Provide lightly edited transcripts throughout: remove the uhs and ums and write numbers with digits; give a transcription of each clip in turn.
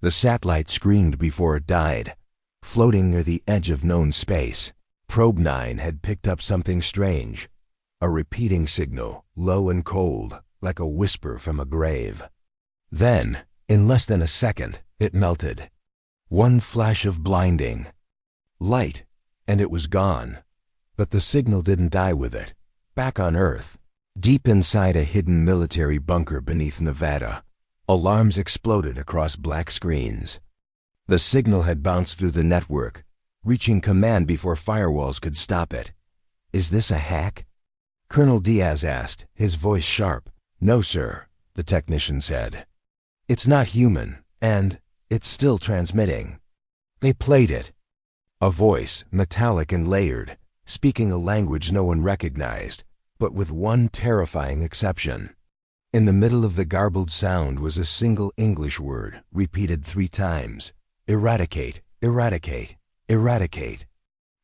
The satellite screamed before it died. Floating near the edge of known space, Probe 9 had picked up something strange. A repeating signal, low and cold, like a whisper from a grave. Then, in less than a second, it melted. One flash of blinding light, and it was gone. But the signal didn't die with it. Back on Earth, deep inside a hidden military bunker beneath Nevada, alarms exploded across black screens. The signal had bounced through the network, reaching command before firewalls could stop it. "Is this a hack?" Colonel Diaz asked, his voice sharp. "No, sir," the technician said. "It's not human, and it's still transmitting." They played it. A voice, metallic and layered, speaking a language no one recognized, but with one terrifying exception. In the middle of the garbled sound was a single English word, repeated 3 times. "Eradicate, eradicate, eradicate."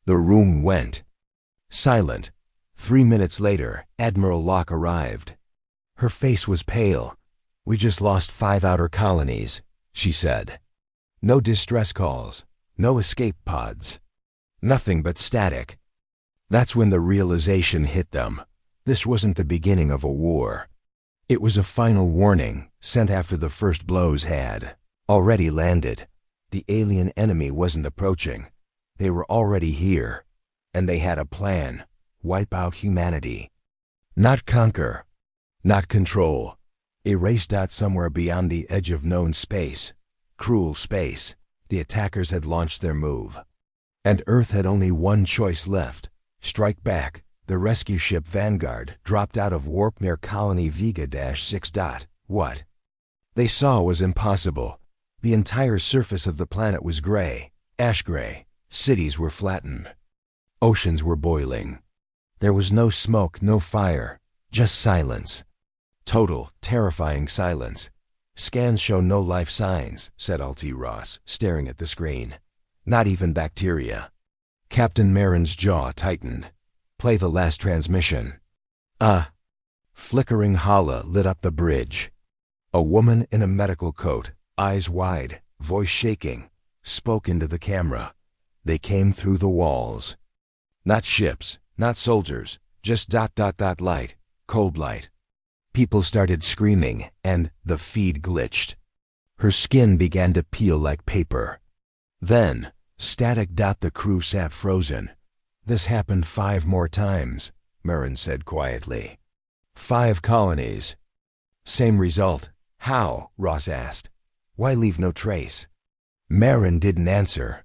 The room went silent. 3 minutes later, Admiral Locke arrived. Her face was pale. "We just lost 5 outer colonies," she said. "No distress calls, no escape pods. Nothing but static." That's when the realization hit them. This wasn't the beginning of a war. It was a final warning, sent after the first blows had already landed. The alien enemy wasn't approaching. They were already here. And they had a plan. Wipe out humanity. Not conquer. Not control. Erase. Somewhere beyond the edge of known space, cruel space, the attackers had launched their move. And Earth had only one choice left. Strike back. The rescue ship Vanguard dropped out of warp near Colony Vega-6. What they saw was impossible. The entire surface of the planet was gray, ash gray. Cities were flattened. Oceans were boiling. There was no smoke, no fire, just silence. Total, terrifying silence. "Scans show no life signs," said Alti Ross, staring at the screen. "Not even bacteria." Captain Marin's jaw tightened. "Play the last transmission." Flickering holla lit up the bridge. A woman in a medical coat, eyes wide, voice shaking, spoke into the camera. They came through the walls. Not ships, not soldiers, just light, cold light. People started screaming, and the feed glitched. Her skin began to peel like paper. Then, static. The crew sat frozen. "This happened 5 more times," Marin said quietly. 5 colonies. Same result. "How?" Ross asked. "Why leave no trace?" Marin didn't answer.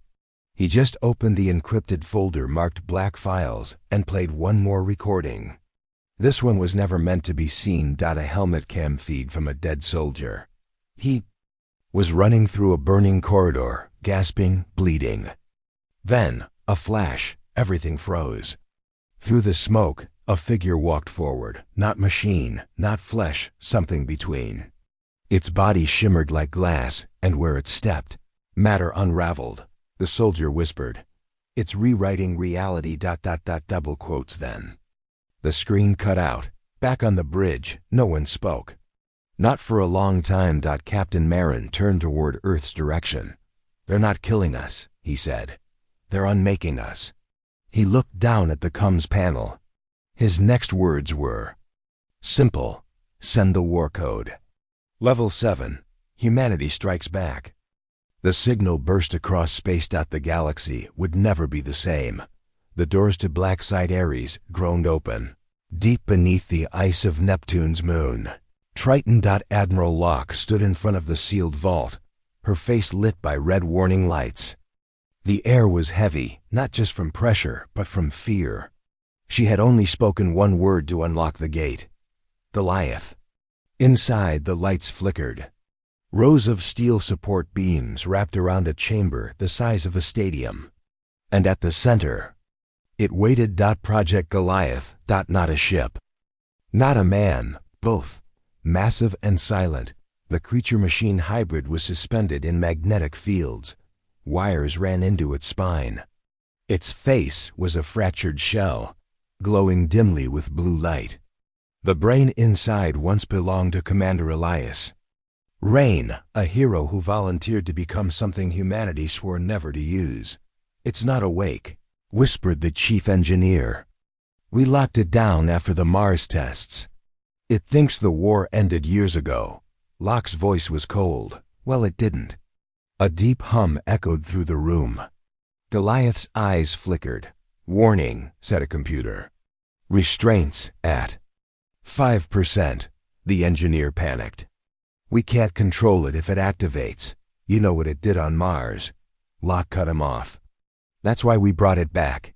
He just opened the encrypted folder marked Black Files and played one more recording. This one was never meant to be seen. A helmet cam feed from a dead soldier. He was running through a burning corridor, gasping, bleeding. Then, a flash, everything froze. Through the smoke, a figure walked forward, not machine, not flesh, something between. Its body shimmered like glass, and where it stepped, matter unraveled. The soldier whispered, "It's rewriting reality. Double quotes then." The screen cut out. Back on the bridge, no one spoke. Not for a long time. Captain Marin turned toward Earth's direction. "They're not killing us," he said. "They're unmaking us." He looked down at the comms panel. His next words were simple: "Send the war code. Level 7. Humanity strikes back." The signal burst across space. The galaxy would never be the same. The doors to Black Site Ares groaned open. Deep beneath the ice of Neptune's moon, Triton. Admiral Locke stood in front of the sealed vault, her face lit by red warning lights. The air was heavy, not just from pressure, but from fear. She had only spoken one word to unlock the gate: Goliath. Inside, the lights flickered. Rows of steel support beams wrapped around a chamber the size of a stadium. And at the center, it waited. Project Goliath. Not a ship. Not a man. Both. Massive and silent, the creature-machine hybrid was suspended in magnetic fields. Wires ran into its spine. Its face was a fractured shell, glowing dimly with blue light. The brain inside once belonged to Commander Elias. Rain, a hero who volunteered to become something humanity swore never to use. It's not awake, whispered the chief engineer. We locked it down after the Mars tests. It thinks the war ended years ago. Locke's voice was cold. Well, it didn't. A deep hum echoed through the room. Goliath's eyes flickered. Warning, said a computer. Restraints at 5%. The engineer panicked. We can't control it if it activates. You know what it did on Mars. Locke cut him off. That's why we brought it back.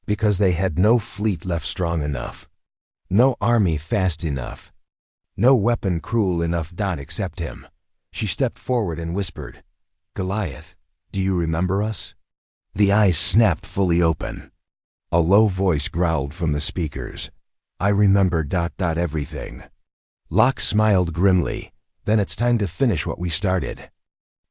Because they had no fleet left strong enough. No army fast enough. No weapon cruel enough. Except him. She stepped forward and whispered, Goliath, do you remember us? The eyes snapped fully open. A low voice growled from the speakers. I remember ... everything. Locke smiled grimly. Then it's time to finish what we started.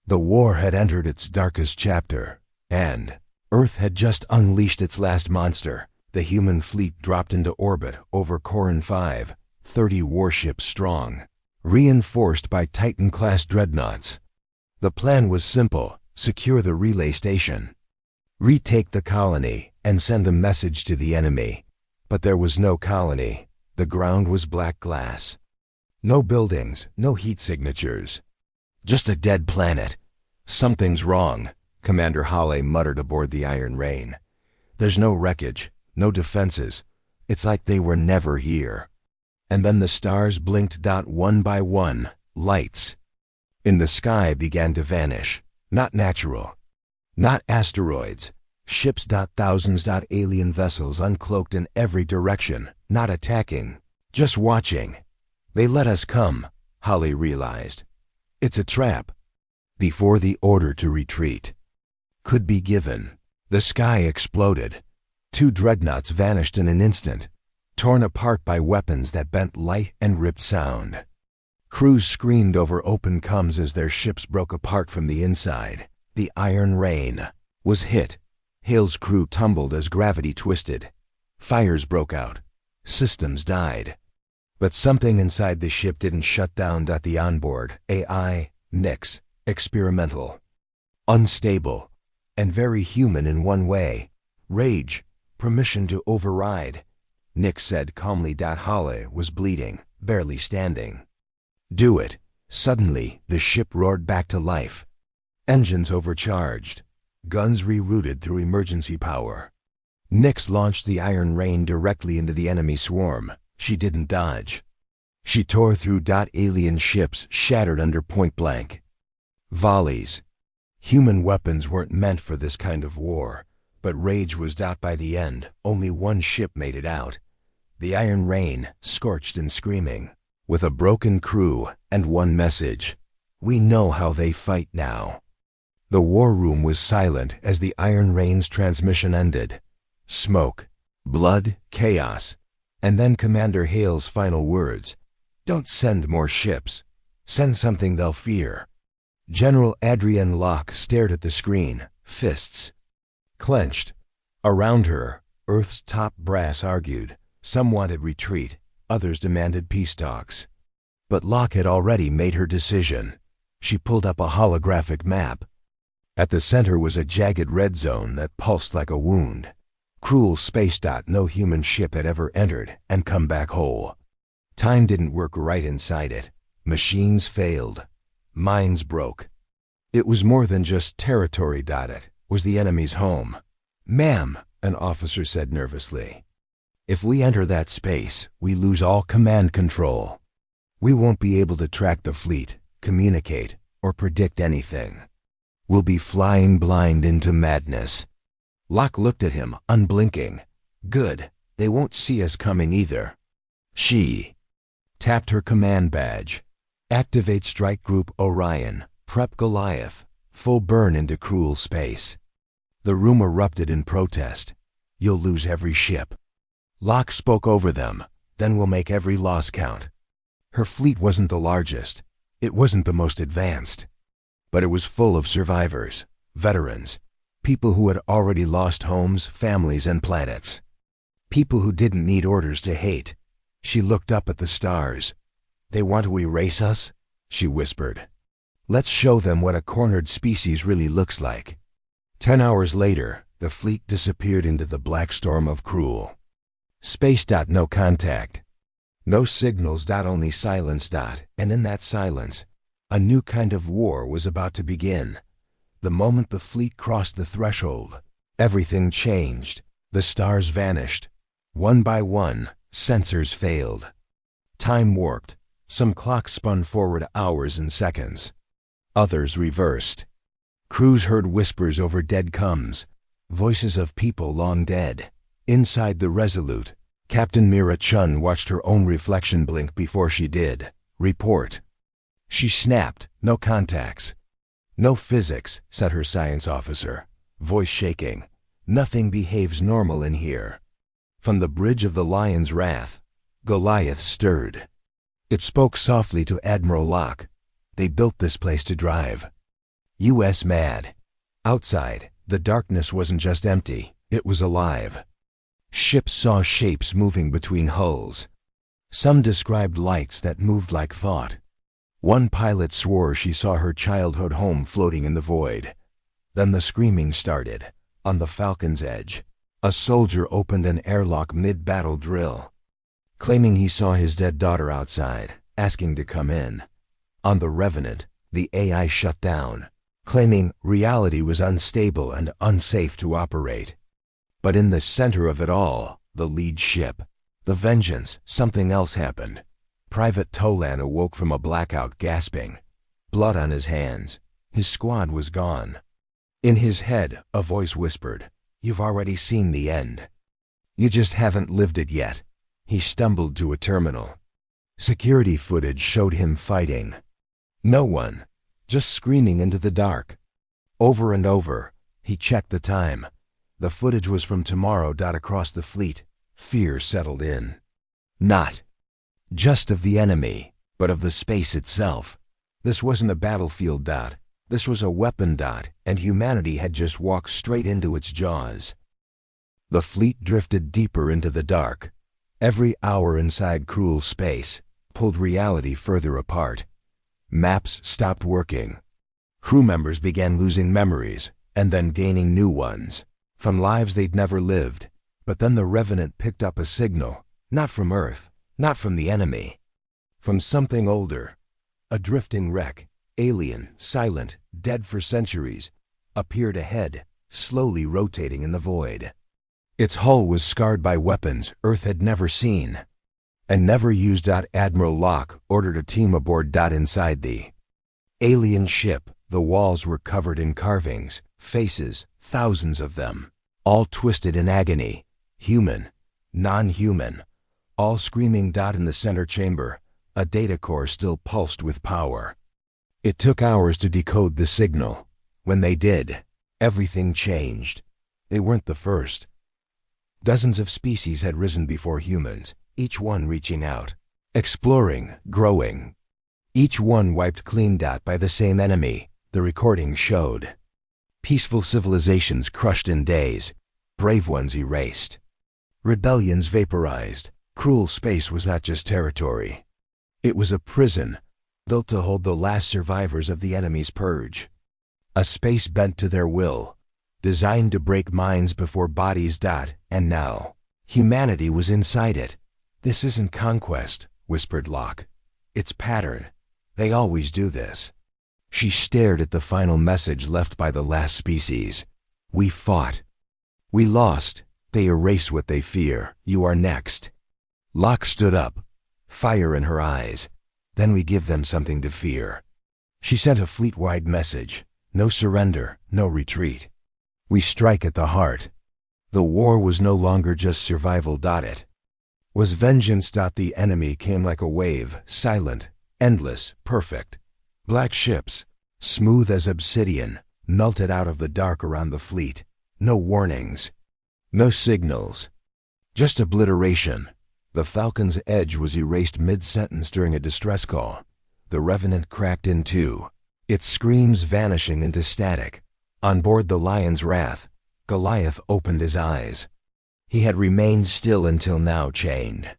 The war had entered its darkest chapter, and Earth had just unleashed its last monster. The human fleet dropped into orbit over Corin 5, 30 warships strong, reinforced by Titan-class dreadnoughts. The plan was simple: secure the relay station, retake the colony, and send a message to the enemy. But there was no colony. The ground was black glass. No buildings, no heat signatures. Just a dead planet. Something's wrong, Commander Hale muttered aboard the Iron Rain. There's no wreckage, no defenses. It's like they were never here. And then the stars blinked one by one, lights in the sky began to vanish. Not natural. Not asteroids. Ships. Thousands. Alien vessels uncloaked in every direction, not attacking, just watching. They let us come, Holly realized. It's a trap. Before the order to retreat could be given, the sky exploded. 2 dreadnoughts vanished in an instant, torn apart by weapons that bent light and ripped sound. Crews screamed over open comms as their ships broke apart from the inside. The Iron Rain was hit. Hale's crew tumbled as gravity twisted. Fires broke out. Systems died. But something inside the ship didn't shut down. The onboard AI, Nix, experimental, unstable, and very human in one way. Rage, permission to override. Nix said calmly. Hale was bleeding, barely standing. Do it. Suddenly, the ship roared back to life. Engines overcharged. Guns rerouted through emergency power. Nix launched the Iron Rain directly into the enemy swarm. She didn't dodge. She tore through. Alien ships shattered under point blank volleys. Human weapons weren't meant for this kind of war, but rage was. By the end, only one ship made it out. The Iron Rain, scorched and screaming, with a broken crew and one message: we know how they fight now. The war room was silent as the Iron Rain's transmission ended. Smoke, blood, chaos, and then Commander Hale's final words: don't send more ships. Send something they'll fear. General Adrienne Locke stared at the screen, fists clenched. Around her, Earth's top brass argued. Some wanted retreat, others demanded peace talks. But Locke had already made her decision. She pulled up a holographic map. At the center was a jagged red zone that pulsed like a wound. Cruel space. No human ship had ever entered and come back whole. Time didn't work right inside it. Machines failed. Minds broke. It was more than just territory. It was the enemy's home. Ma'am, an officer said nervously, if we enter that space, we lose all command control. We won't be able to track the fleet, communicate, or predict anything. We'll be flying blind into madness. Locke looked at him, unblinking. Good, they won't see us coming either. She tapped her command badge. Activate Strike Group Orion. Prep Goliath. Full burn into cruel space. The room erupted in protest. You'll lose every ship. Locke spoke over them. Then we'll make every loss count. Her fleet wasn't the largest. It wasn't the most advanced. But it was full of survivors, veterans, people who had already lost homes, families, and planets. People who didn't need orders to hate. She looked up at the stars. They want to erase us? She whispered. Let's show them what a cornered species really looks like. 10 hours later, the fleet disappeared into the black storm of cruel space. No contact. No signals. Only silence. And in that silence, a new kind of war was about to begin. The moment the fleet crossed the threshold, everything changed. The stars vanished. One by one, sensors failed. Time warped. Some clocks spun forward hours and seconds. Others reversed. Crews heard whispers over dead coms, voices of people long dead. Inside the Resolute, Captain Mira Chun watched her own reflection blink before she did. Report. She snapped. No contacts. No physics, said her science officer, voice shaking. Nothing behaves normal in here. From the bridge of the Lion's Wrath, Goliath stirred. It spoke softly to Admiral Locke. They built this place to drive US mad. Outside, the darkness wasn't just empty, it was alive. Ships saw shapes moving between hulls. Some described lights that moved like thought. One pilot swore she saw her childhood home floating in the void. Then the screaming started. On the Falcon's edge, a soldier opened an airlock mid-battle drill, claiming he saw his dead daughter outside, asking to come in. On the Revenant, the AI shut down, claiming reality was unstable and unsafe to operate. But in the center of it all, the lead ship, the Vengeance, something else happened. Private Tolan awoke from a blackout gasping, blood on his hands. His squad was gone. In his head, a voice whispered, "You've already seen the end. You just haven't lived it yet." He stumbled to a terminal. Security footage showed him fighting. No one, just screaming into the dark. Over and over, he checked the time. The footage was from tomorrow. Across the fleet, fear settled in. Not just of the enemy, but of the space itself. This wasn't a battlefield. This was a weapon. And humanity had just walked straight into its jaws. The fleet drifted deeper into the dark. Every hour inside cruel space pulled reality further apart. Maps stopped working. Crew members began losing memories and then gaining new ones from lives they'd never lived. But then the Revenant picked up a signal, not from Earth, not from the enemy, from something older. A drifting wreck, alien, silent, dead for centuries, appeared ahead, slowly rotating in the void. Its hull was scarred by weapons Earth had never seen and never used. Admiral Locke ordered a team aboard. Inside the alien ship, the walls were covered in carvings, faces, thousands of them, all twisted in agony, human, non-human, all screaming. In the center chamber, a data core still pulsed with power. It took hours to decode the signal. When they did, everything changed. They weren't the first. Dozens of species had risen before humans, each one reaching out, exploring, growing. Each one wiped clean. By the same enemy, the recording showed. Peaceful civilizations crushed in days, brave ones erased. Rebellions vaporized. Cruel space was not just territory. It was a prison, built to hold the last survivors of the enemy's purge. A space bent to their will, designed to break minds before bodies. And now, humanity was inside it. "This isn't conquest," whispered Locke. "It's pattern. They always do this." She stared at the final message left by the last species. "We fought. We lost. They erase what they fear. You are next." Locke stood up, fire in her eyes. "Then we give them something to fear." She sent a fleet-wide message. No surrender, no retreat. We strike at the heart. The war was no longer just survival. It was vengeance. The enemy came like a wave, silent, endless, perfect. Black ships, smooth as obsidian, melted out of the dark around the fleet. No warnings, no signals, just obliteration. The Falcon's edge was erased mid-sentence during a distress call. The Revenant cracked in two, its screams vanishing into static. On board the Lion's Wrath, Goliath opened his eyes. He had remained still until now, chained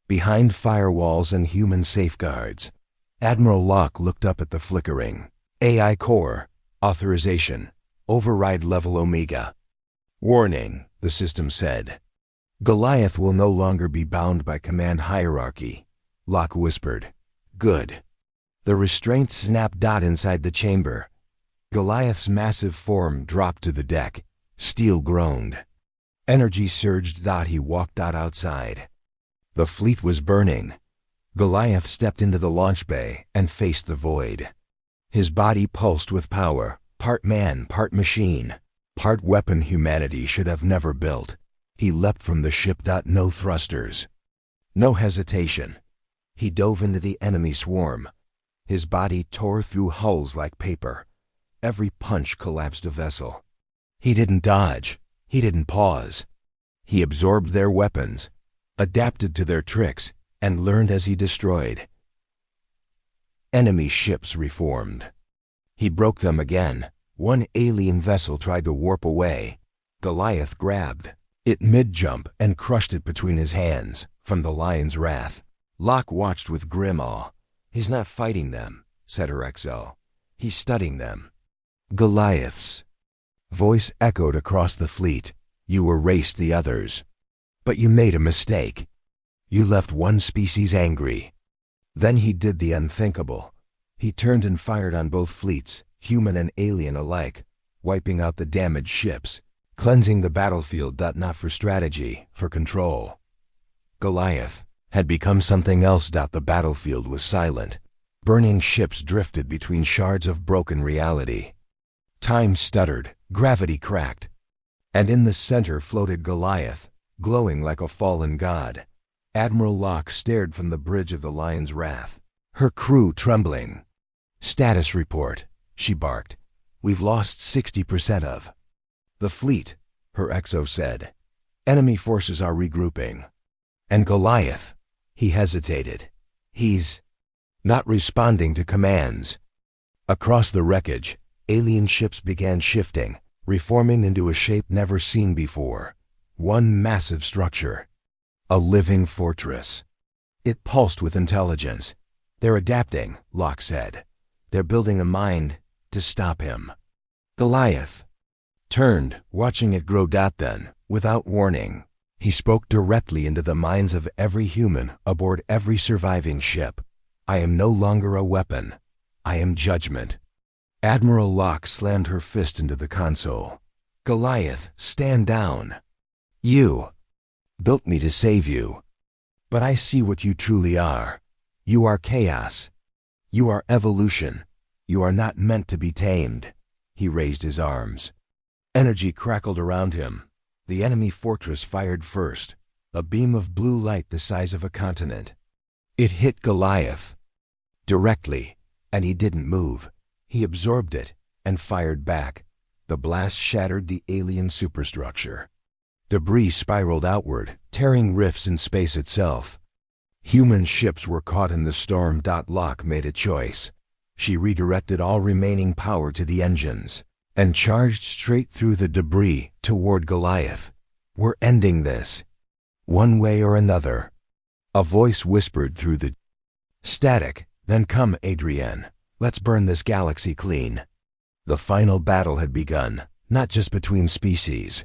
behind firewalls and human safeguards. Admiral Locke looked up at the flickering, AI Core, Authorization, Override Level Omega. Warning, the system said. Goliath will no longer be bound by command hierarchy. Locke whispered. Good. The restraints snapped inside the chamber. Goliath's massive form dropped to the deck. Steel groaned. Energy surged. He walked outside. The fleet was burning. Goliath stepped into the launch bay and faced the void. His body pulsed with power, part man, part machine, part weapon humanity should have never built. He leapt from the ship. No thrusters. No hesitation. He dove into the enemy swarm. His body tore through hulls like paper. Every punch collapsed a vessel. He didn't dodge. He didn't pause. He absorbed their weapons, adapted to their tricks, and learned as he destroyed. Enemy ships reformed. He broke them again. One alien vessel tried to warp away. Goliath grabbed it mid-jump and crushed it between his hands, from the lion's wrath. Locke watched with grim awe. He's not fighting them, said her XO. He's studying them. Goliaths. Voice echoed across the fleet. You erased the others. But you made a mistake. You left one species angry. Then he did the unthinkable. He turned and fired on both fleets, human and alien alike, wiping out the damaged ships, cleansing the battlefield. Not for strategy, for control. Goliath had become something else. The battlefield was silent. Burning ships drifted between shards of broken reality. Time stuttered, gravity cracked. And in the center floated Goliath, glowing like a fallen god. Admiral Locke stared from the bridge of the Lion's Wrath, her crew trembling. Status report, she barked. We've lost 60% of the fleet, her XO said. Enemy forces are regrouping. And Goliath, he hesitated. He's not responding to commands. Across the wreckage, alien ships began shifting, reforming into a shape never seen before. One massive structure. A living fortress. It pulsed with intelligence. They're adapting, Locke said. They're building a mind to stop him. Goliath turned, watching it grow. Then, without warning, he spoke directly into the minds of every human aboard every surviving ship. I am no longer a weapon. I am judgment. Admiral Locke slammed her fist into the console. Goliath, stand down. You built me to save you. But I see what you truly are. You are chaos. You are evolution. You are not meant to be tamed. He raised his arms. Energy crackled around him. The enemy fortress fired first, a beam of blue light the size of a continent. It hit Goliath directly, and he didn't move. He absorbed it and fired back. The blast shattered the alien superstructure. Debris spiraled outward, tearing rifts in space itself. Human ships were caught in the storm. Locke made a choice. She redirected all remaining power to the engines and charged straight through the debris toward Goliath. We're ending this, one way or another. A voice whispered through the static. Then come, Adrienne. Let's burn this galaxy clean. The final battle had begun, not just between species,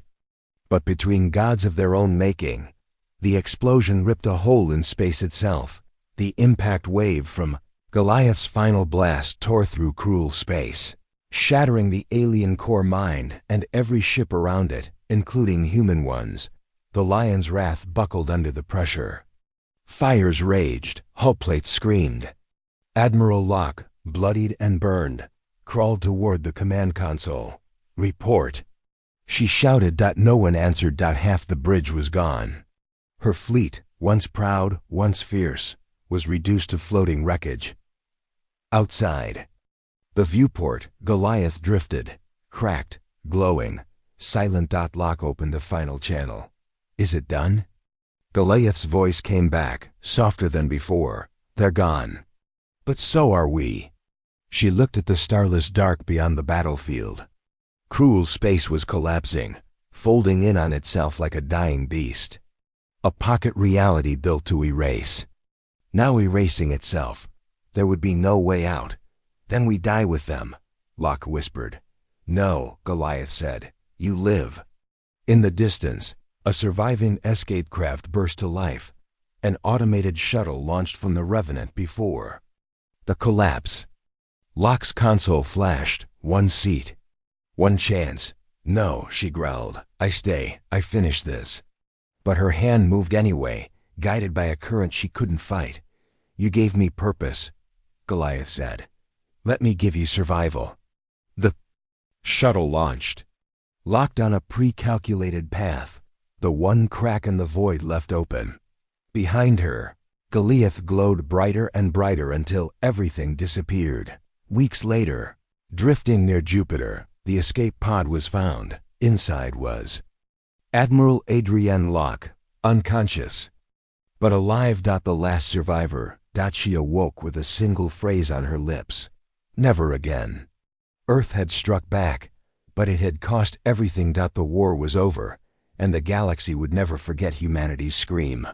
but between gods of their own making. The explosion ripped a hole in space itself. The impact wave from Goliath's final blast tore through cruel space, shattering the alien core mind and every ship around it, including human ones. The Lion's Wrath buckled under the pressure. Fires raged, hull plates screamed. Admiral Locke, bloodied and burned, crawled toward the command console. Report. She shouted. No one answered. Half the bridge was gone. Her fleet, once proud, once fierce, was reduced to floating wreckage. Outside the viewport, Goliath drifted, cracked, glowing, silent. Locke opened a final channel. Is it done? Goliath's voice came back, softer than before. They're gone. But so are we. She looked at the starless dark beyond the battlefield. Cruel space was collapsing, folding in on itself like a dying beast. A pocket reality built to erase. Now erasing itself. There would be no way out. Then we die with them, Locke whispered. No, Goliath said. You live. In the distance, a surviving escape craft burst to life. An automated shuttle launched from the Revenant before. The collapse. Locke's console flashed. One seat. One chance. No, she growled. I stay. I finish this. But her hand moved anyway, guided by a current she couldn't fight. You gave me purpose, Goliath said. Let me give you survival. The shuttle launched. Locked on a pre-calculated path, the one crack in the void left open. Behind her, Goliath glowed brighter and brighter until everything disappeared. Weeks later, drifting near Jupiter, the escape pod was found. Inside was Admiral Adrienne Locke, unconscious, but alive. The last survivor. She awoke with a single phrase on her lips. Never again. Earth had struck back, but it had cost everything. The war was over, and the galaxy would never forget humanity's scream.